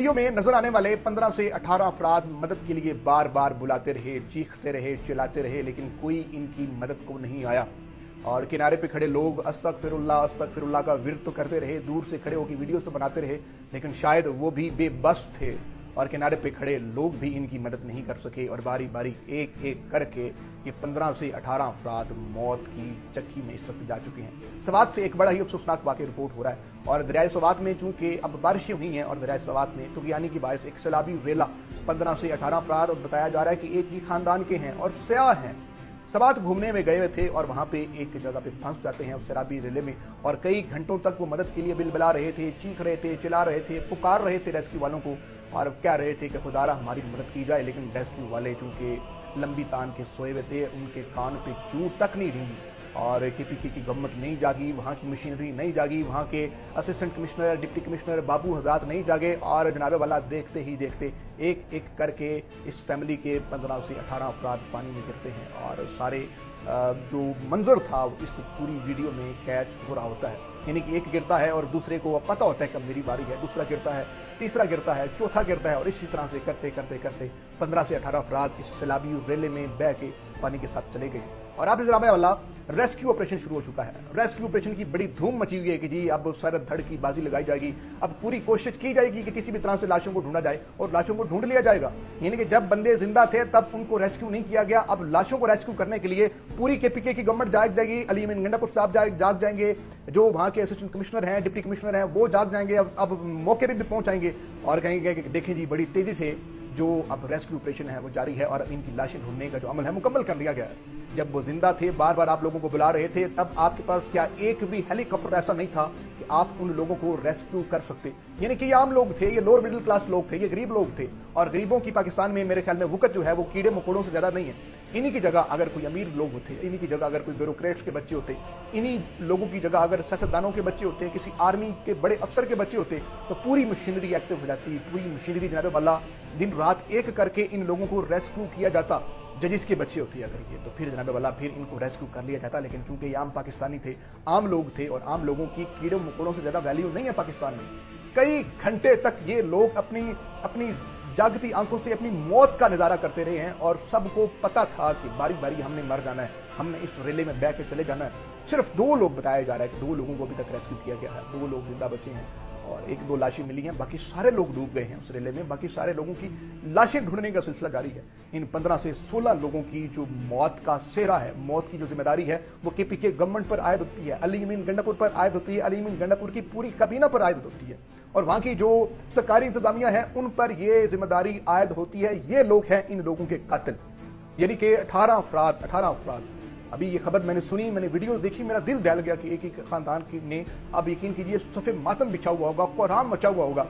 Video में नजर आने वाले 15 से 18 अफराद मदद के लिए बार बार बुलाते रहे, चीखते रहे, चिल्लाते रहे, लेकिन कोई इनकी मदद को नहीं आया। और किनारे पे खड़े लोग अस्तगफिरुल्लाह का विर्द तो करते रहे, दूर से खड़े होकर वीडियोस तो बनाते रहे, लेकिन शायद वो भी बेबस थे और किनारे पे खड़े लोग भी इनकी मदद नहीं कर सके। और बारी बारी एक एक करके ये 15 से 18 अफराद मौत की चक्की में इस वक्त जा चुके हैं। सवात से एक बड़ा ही अफसोसनाक वाक़या रिपोर्ट हो रहा है और दरियाए सवात में चूंकि अब बारिशें हुई हैं और दरियाए सवात में तुगयानी की बारिश एक सैलाबी रेला 15 से 18 अफराद, और बताया जा रहा है कि एक ही खानदान के हैं और सयाह हैं। सवात घूमने में गए हुए थे और वहां पे एक जगह पे फंस जाते हैं उस शराबी रेले में, और कई घंटों तक वो मदद के लिए बिलबिला रहे थे, चीख रहे थे, चिल्ला रहे थे, पुकार रहे थे रेस्क्यू वालों को और कह रहे थे कि खुदारा हमारी मदद की जाए। लेकिन रेस्क्यू वाले चूंकि लंबी तान के सोए हुए थे, उनके कान पे चूं तक नहीं ढींगी और केपीके की गवर्नमेंट नहीं जागी, वहाँ की मशीनरी नहीं जागी, वहाँ के असिस्टेंट कमिश्नर, डिप्टी कमिश्नर बाबू हजरात नहीं जागे और जनाबे वाला देखते ही देखते एक एक करके इस फैमिली के 15 से 18 अफराद पानी में गिरते हैं। और सारे जो मंजर था इस पूरी वीडियो में कैच हो रहा होता है, यानी कि एक गिरता है और दूसरे को पता होता है कब मेरी बारी है, दूसरा गिरता है, तीसरा गिरता है, चौथा गिरता है, और इसी तरह से करते करते करते 15 से 18 अफराद इस सैलाबी रेले में बह के पानी के साथ चले गए। और आप जनाब वाला रेस्क्यू ऑपरेशन शुरू हो चुका है। रेस्क्यू ऑपरेशन की बड़ी धूम मची हुई है कि जी अब सर धड़ की बाजी लगाई जाएगी, अब पूरी कोशिश की जाएगी कि किसी भी तरह से लाशों को ढूंढा जाए और लाशों को ढूंढ लिया जाएगा। यानी कि जब बंदे जिंदा थे तब उनको रेस्क्यू नहीं किया गया, अब लाशों को रेस्क्यू करने के लिए पूरी केपीके की गवर्नमेंट जाग जाएगी। अली अमीन गंडापुर साहब जाग जाएंगे, जो वहां के असिस्टेंट कमिश्नर हैं, डिप्टी कमिश्नर हैं, वो जाग जाएंगे, अब मौके पर भी पहुंच आएंगे और कहेंगे कि देखें जी बड़ी तेजी से जो अब रेस्क्यू ऑपरेशन है वो जारी है और इनकी लाशें ढूंढने का जो अमल है मुकम्मल कर लिया गया है। जब वो जिंदा थे, बार बार आप लोगों को बुला रहे थे, तब आपके पास क्या एक भी हेलीकॉप्टर ऐसा नहीं था कि आप उन लोगों को रेस्क्यू कर सकते? यानी कि ये आम लोग थे, ये लोअर मिडिल क्लास लोग थे, ये गरीब लोग थे, और गरीबों की पाकिस्तान में मेरे ख्याल में वक़्त जो है वो कीड़े मकोड़ों से ज्यादा नहीं है। इन्हीं की जगह अगर कोई अमीर लोग होते, इन्हीं की जगह अगर कोई ब्यूरोक्रेट्स के बच्चे होते, इन्हीं लोगों की जगह अगर सियासतदानों के बच्चे होते, किसी आर्मी के बड़े अफसर के बच्चे होते, तो पूरी मशीनरी एक्टिव हो जाती, पूरी मशीनरी जनाब वाला दिन रात एक करके इन लोगों को रेस्क्यू किया जाता। जजिस के बच्चे होते अगर ये, तो फिर जनाब वाला फिर इनको रेस्क्यू कर लिया जाता। लेकिन चूंकि ये आम पाकिस्तानी थे, आम लोग थे, और आम लोगों की कीड़े मकोड़ों से ज्यादा वैल्यू नहीं है पाकिस्तान में। कई घंटे तक ये लोग अपनी जागती आंखों से अपनी मौत का नजारा करते रहे हैं और सबको पता था कि बारी बारी हमने मर जाना है, हमने इस रेले में बह के चले जाना है। सिर्फ 2 लोग बताया जा रहा है कि 2 लोगों को अभी तक रेस्क्यू किया गया है, 2 लोग जिंदा बचे हैं और 1-2 लाशें मिली हैं, बाकी सारे लोग डूब गए हैं उस रेले में। बाकी सारे लोगों की लाशें ढूंढने का सिलसिला जारी है। इन 15 से 16 लोगों की जो मौत का सेहरा है, मौत की जो जिम्मेदारी है, वो केपीके गवर्नमेंट पर आयद होती है, अली अमीन गंडापुर पर आयद होती है, अली अमीन गंडापुर की पूरी काबीना पर आयद होती है, और वहां की जो सरकारी इंतजामिया है उन पर यह जिम्मेदारी आयद होती है। ये लोग हैं इन लोगों के कातिल, यानी कि 18 अफराद। अभी ये खबर मैंने सुनी, मैंने वीडियो देखी, मेरा दिल दहल गया कि एक खानदान ने, अब यकीन कीजिए, सफ़े मातम बिछा हुआ होगा, कोहराम मचा हुआ होगा,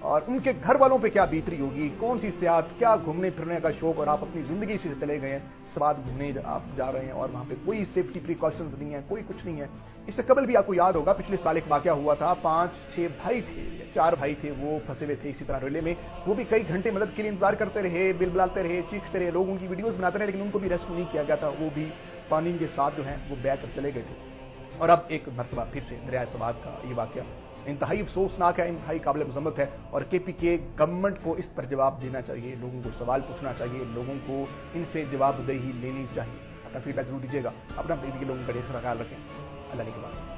और उनके घर वालों पे क्या बीत रही होगी, कौन सी सियाहत, क्या घूमने फिरने का शौक, और आप अपनी जिंदगी से चले गए हैं, सवाद घूमने आप जा रहे हैं और वहाँ पे कोई सेफ्टी प्रिकॉशंस नहीं है, कोई कुछ नहीं है। इससे कबल भी आपको याद होगा पिछले साल एक वाकया हुआ था, 5-6 भाई थे, 4 भाई थे, वो फंसे हुए थे इसी तरह रेले में, वो भी कई घंटे मदद के लिए इंतजार करते रहे, बिलबिलाते रहे, चीखते रहे, लोग उनकी वीडियोस बनाते रहे, लेकिन उनको भी रेस्क्यू नहीं किया गया था, वो भी पानी के साथ जो है वो बह कर चले गए थे। और अब एक मरतबा फिर से दरियाए सवात का ये वाकया इंतहाई अफसोसनाक है, इंतहाई काबिल मजम्मत है, और केपीके गवर्नमेंट को इस पर जवाब देना चाहिए, लोगों को सवाल पूछना चाहिए, लोगों को इनसे जवाबदेही लेनी चाहिए। अपना फीडबैक जरूर दीजिएगा, अपना लोगों का ढेर सारा ख्याल रखें। अल्लाह के बाद।